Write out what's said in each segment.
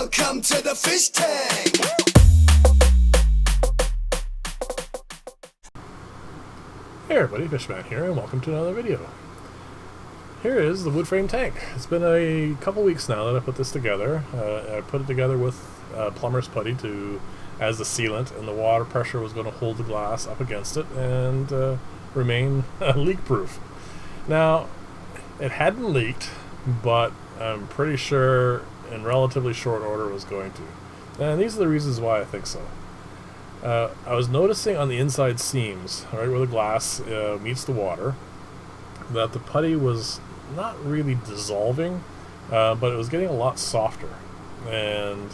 Welcome to the fish tank. Hey everybody, Fishman here, and welcome to another video. Here is the wood frame tank. It's been a couple weeks now that I put this together. I put it together with plumber's putty as the sealant, and the water pressure was going to hold the glass up against it and remain leak-proof. Now, it hadn't leaked, but I'm pretty sure in relatively short order it was going to. And these are the reasons why I think so. I was noticing on the inside seams, right where the glass meets the water, that the putty was not really dissolving, but it was getting a lot softer. And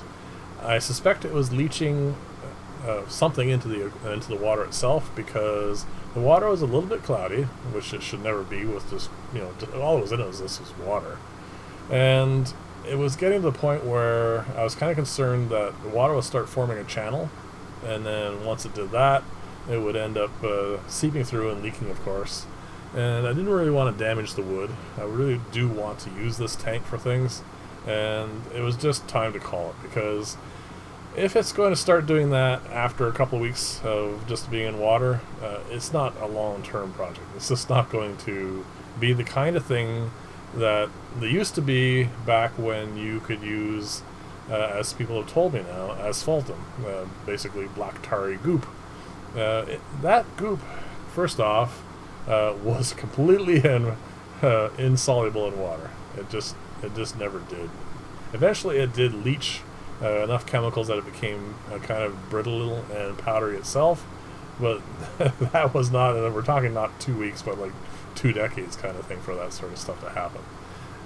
I suspect it was leaching something into the water itself, because the water was a little bit cloudy, which it should never be with just, all it was in it was this was water. And it was getting to the point where I was kind of concerned that the water would start forming a channel, and then once it did that, it would end up seeping through and leaking, of course. And I didn't really want to damage the wood. I really do want to use this tank for things, and it was just time to call it, because if it's going to start doing that after a couple of weeks of just being in water, it's not a long-term project. It's just not going to be the kind of thing that they used to be back when you could use, as people have told me now, asphaltum, basically black tarry goop. That goop, first off, was completely insoluble in water. It just never did. Eventually it did leach enough chemicals that it became kind of brittle and powdery itself, but that was not, and we're talking not 2 weeks, but like 2 decades kind of thing for that sort of stuff to happen.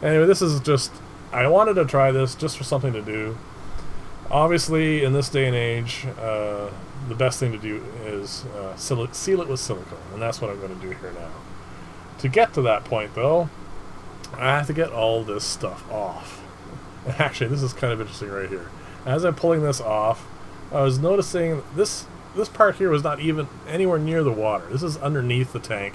Anyway, this is just, I wanted to try this just for something to do. Obviously, in this day and age, the best thing to do is seal it with silicone, and that's what I'm going to do here now. To get to that point, though, I have to get all this stuff off. Actually, this is kind of interesting right here. As I'm pulling this off, I was noticing this part here was not even anywhere near the water. This is underneath the tank,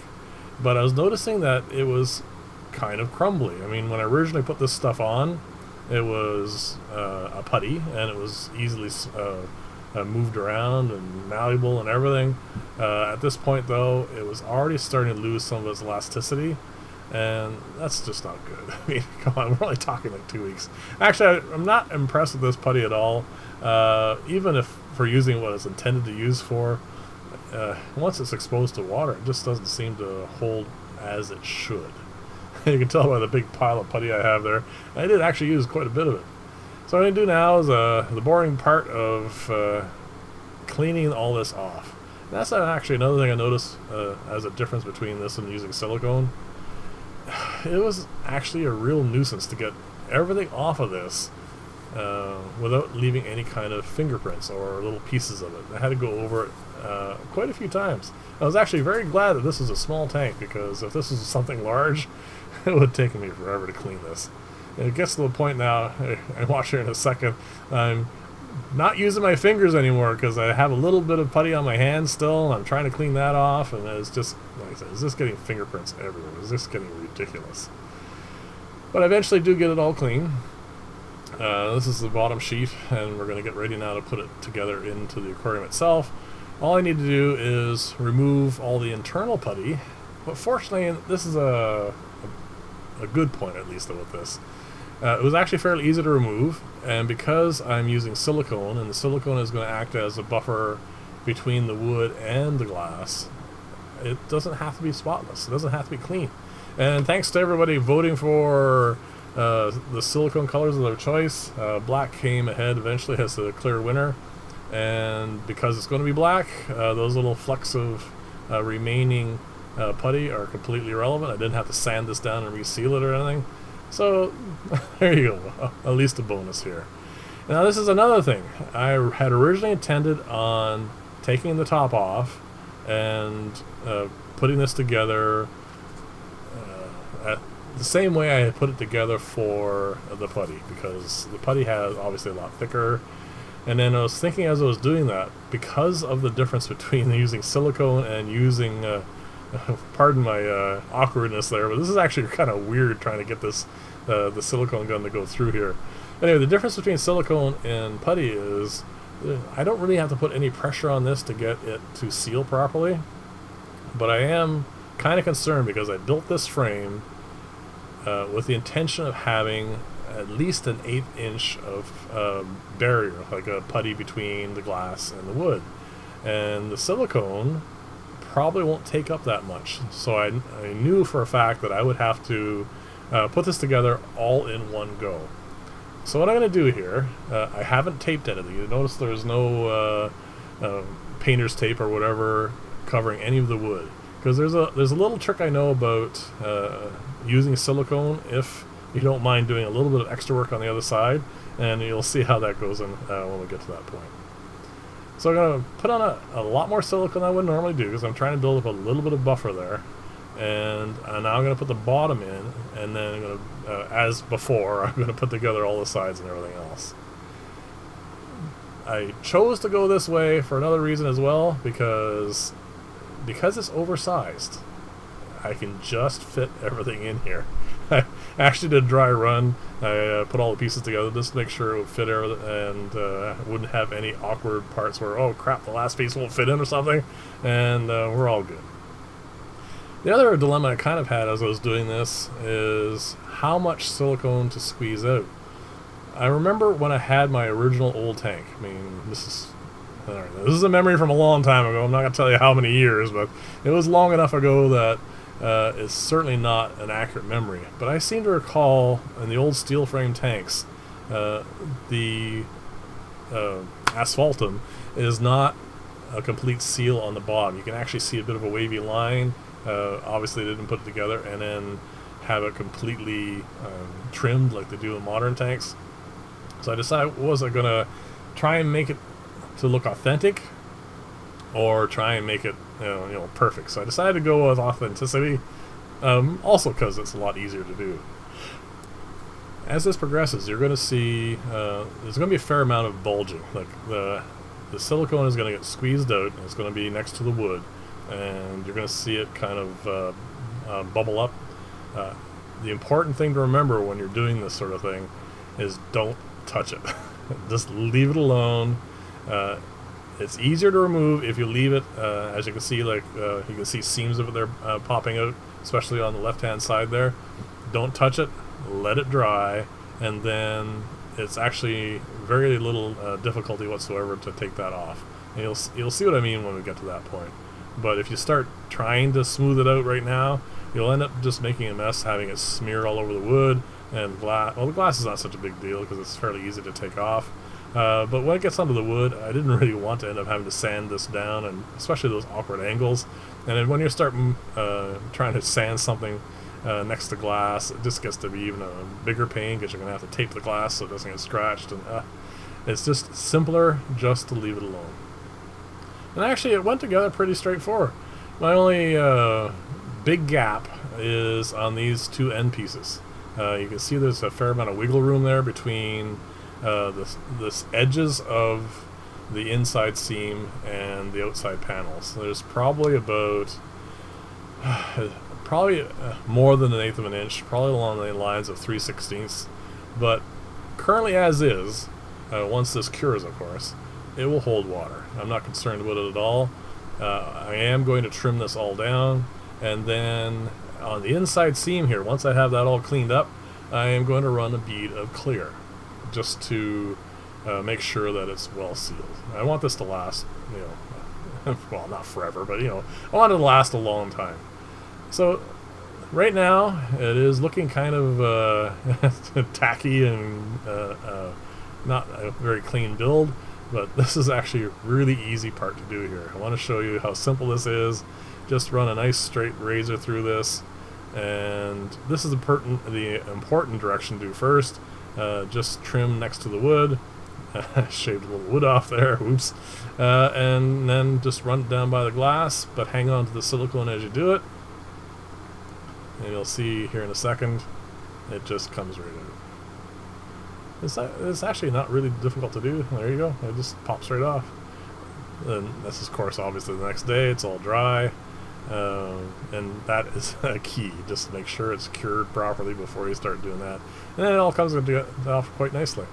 but I was noticing that it was kind of crumbly. I mean, when I originally put this stuff on, it was a putty, and it was easily moved around and malleable and everything. At this point, though, it was already starting to lose some of its elasticity, and that's just not good. I mean, come on, we're only talking like 2 weeks. Actually, I'm not impressed with this putty at all, even if for using what it's intended to use for. Once it's exposed to water, it just doesn't seem to hold as it should. You can tell by the big pile of putty I have there. I did actually use quite a bit of it. So what I'm going to do now is the boring part of cleaning all this off. And that's actually another thing I noticed as a difference between this and using silicone. It was actually a real nuisance to get everything off of this without leaving any kind of fingerprints or little pieces of it. I had to go over it quite a few times. I was actually very glad that this is a small tank, because if this was something large, it would have taken me forever to clean this. And it gets to the point now, I watch here in a second, I'm not using my fingers anymore because I have a little bit of putty on my hands still, and I'm trying to clean that off, and it's just, like I said, it's just getting fingerprints everywhere. It's just getting ridiculous. But I eventually do get it all clean. This is the bottom sheet, and we're going to get ready now to put it together into the aquarium itself. All I need to do is remove all the internal putty, but fortunately, this is a good point, at least, with this. It was actually fairly easy to remove, and because I'm using silicone, and the silicone is going to act as a buffer between the wood and the glass, it doesn't have to be spotless. It doesn't have to be clean. And thanks to everybody voting for the silicone colors of their choice, black came ahead eventually as the clear winner. And because it's going to be black, those little flecks of remaining putty are completely irrelevant. I didn't have to sand this down and reseal it or anything. So there you go, at least a bonus here. Now this is another thing. I had originally intended on taking the top off and putting this together at the same way I had put it together for the putty, because the putty has obviously a lot thicker. And then I was thinking as I was doing that, because of the difference between using silicone and using pardon my awkwardness there, but this is actually kind of weird trying to get this the silicone gun to go through here. Anyway, the difference between silicone and putty is I don't really have to put any pressure on this to get it to seal properly, but I am kind of concerned because I built this frame with the intention of having at least an 1/8 inch of barrier, like a putty between the glass and the wood. And the silicone probably won't take up that much. So I knew for a fact that I would have to put this together all in one go. So what I'm going to do here, I haven't taped anything. You notice there's no painter's tape or whatever covering any of the wood. Because there's a little trick I know about using silicone if you don't mind doing a little bit of extra work on the other side, and you'll see how that goes in when we get to that point. So I'm going to put on a lot more silicone than I would normally do because I'm trying to build up a little bit of buffer there. And now I'm going to put the bottom in, and then I'm going to, as before, I'm going to put together all the sides and everything else. I chose to go this way for another reason as well, because it's oversized. I can just fit everything in here. I actually did a dry run. I put all the pieces together just to make sure it would fit and wouldn't have any awkward parts where, oh crap, the last piece won't fit in or something, and we're all good. The other dilemma I kind of had as I was doing this is how much silicone to squeeze out. I remember when I had my original old tank. I mean, this is a memory from a long time ago. I'm not going to tell you how many years, but it was long enough ago that it's certainly not an accurate memory. But I seem to recall in the old steel frame tanks, the asphaltum is not a complete seal on the bottom. You can actually see a bit of a wavy line. Obviously they didn't put it together and then have it completely trimmed like they do in modern tanks. So I decided, was I going to try and make it to look authentic or try and make it perfect? So I decided to go with authenticity, also because it's a lot easier to do. As this progresses, you're going to see there's going to be a fair amount of bulging. Like the silicone is going to get squeezed out, and it's going to be next to the wood, and you're going to see it kind of bubble up. The important thing to remember when you're doing this sort of thing is don't touch it. Just leave it alone. It's easier to remove if you leave it, as you can see, like you can see seams of it there popping out, especially on the left-hand side there. Don't touch it. Let it dry, and then it's actually very little difficulty whatsoever to take that off. And you'll see what I mean when we get to that point. But if you start trying to smooth it out right now, you'll end up just making a mess, having it smear all over the wood and glass. Well, the glass is not such a big deal because it's fairly easy to take off. But when it gets onto the wood, I didn't really want to end up having to sand this down, and especially those awkward angles. And then when you start trying to sand something next to glass, it just gets to be even a bigger pain because you're going to have to tape the glass so it doesn't get scratched. And it's just simpler just to leave it alone. And actually, it went together pretty straightforward. My only big gap is on these two end pieces. You can see there's a fair amount of wiggle room there between this edges of the inside seam and the outside panels. So there's probably about more than 1/8 of an inch, probably along the lines of 3/16. But currently, as is, once this cures, of course, it will hold water. I'm not concerned about it at all. I am going to trim this all down, and then on the inside seam here, once I have that all cleaned up, I am going to run a bead of clear just to make sure that it's well sealed. I want this to last, well, not forever, but I want it to last a long time. So right now it is looking kind of tacky and not a very clean build, but this is actually a really easy part to do here. I want to show you how simple this is. Just run a nice straight razor through this, and this is the important direction to do first. Just trim next to the wood. Shaved a little wood off there, whoops. And then just run it down by the glass, but hang on to the silicone as you do it. And you'll see here in a second, it just comes right out. It's actually not really difficult to do. There you go. It just pops right off. And this is, of course, obviously the next day. It's all dry. And that is a key, just to make sure it's cured properly before you start doing that. And then it all comes off quite nicely.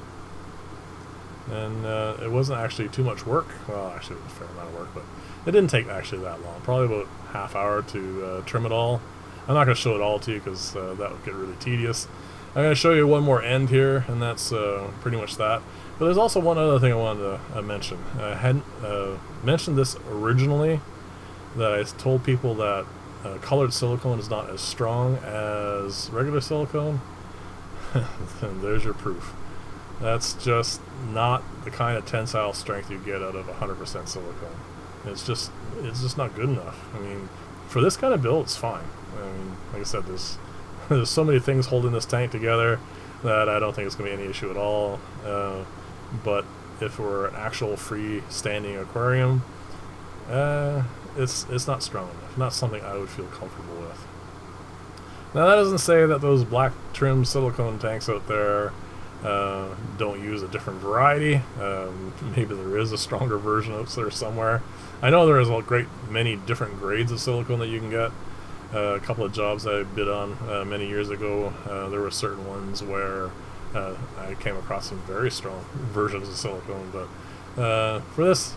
And it wasn't actually too much work. Well, actually it was a fair amount of work, but it didn't take actually that long. Probably about half hour to trim it all. I'm not going to show it all to you because that would get really tedious. I'm going to show you one more end here, and that's pretty much that. But there's also one other thing I wanted to mention. I hadn't mentioned this originally, that I told people that colored silicone is not as strong as regular silicone. And there's your proof. That's just not the kind of tensile strength you get out of 100% silicone. It's just not good enough. I mean, for this kind of build, it's fine. I mean, like I said, there's so many things holding this tank together that I don't think it's going to be any issue at all. But if we're an actual free-standing aquarium, it's not strong enough. Not something I would feel comfortable with. Now that doesn't say that those black trim silicone tanks out there don't use a different variety. Maybe there is a stronger version out there somewhere. I know there is many different grades of silicone that you can get. A couple of jobs I bid on many years ago, there were certain ones where I came across some very strong versions of silicone, but for this,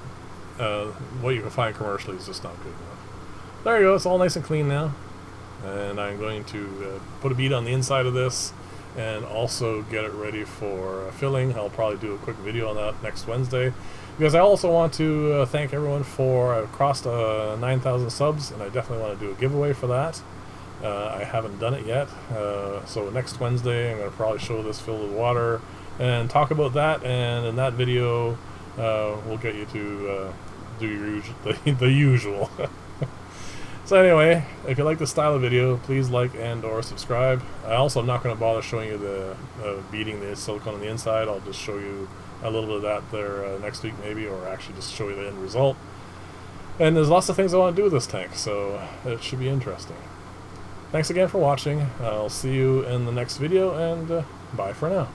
what you can find commercially is just not good enough. There you go, it's all nice and clean now. And I'm going to put a bead on the inside of this and also get it ready for filling. I'll probably do a quick video on that next Wednesday, because I also want to thank everyone for I've crossed 9,000 subs, and I definitely want to do a giveaway for that. I haven't done it yet, so next Wednesday I'm going to probably show this filled with water and talk about that, and in that video we'll get you to do the usual. So anyway, if you like this style of video, please like and or subscribe. I also am not going to bother showing you the beading the silicone on the inside. I'll just show you a little bit of that there next week maybe, or actually just show you the end result. And there's lots of things I want to do with this tank, so it should be interesting. Thanks again for watching. I'll see you in the next video, and bye for now.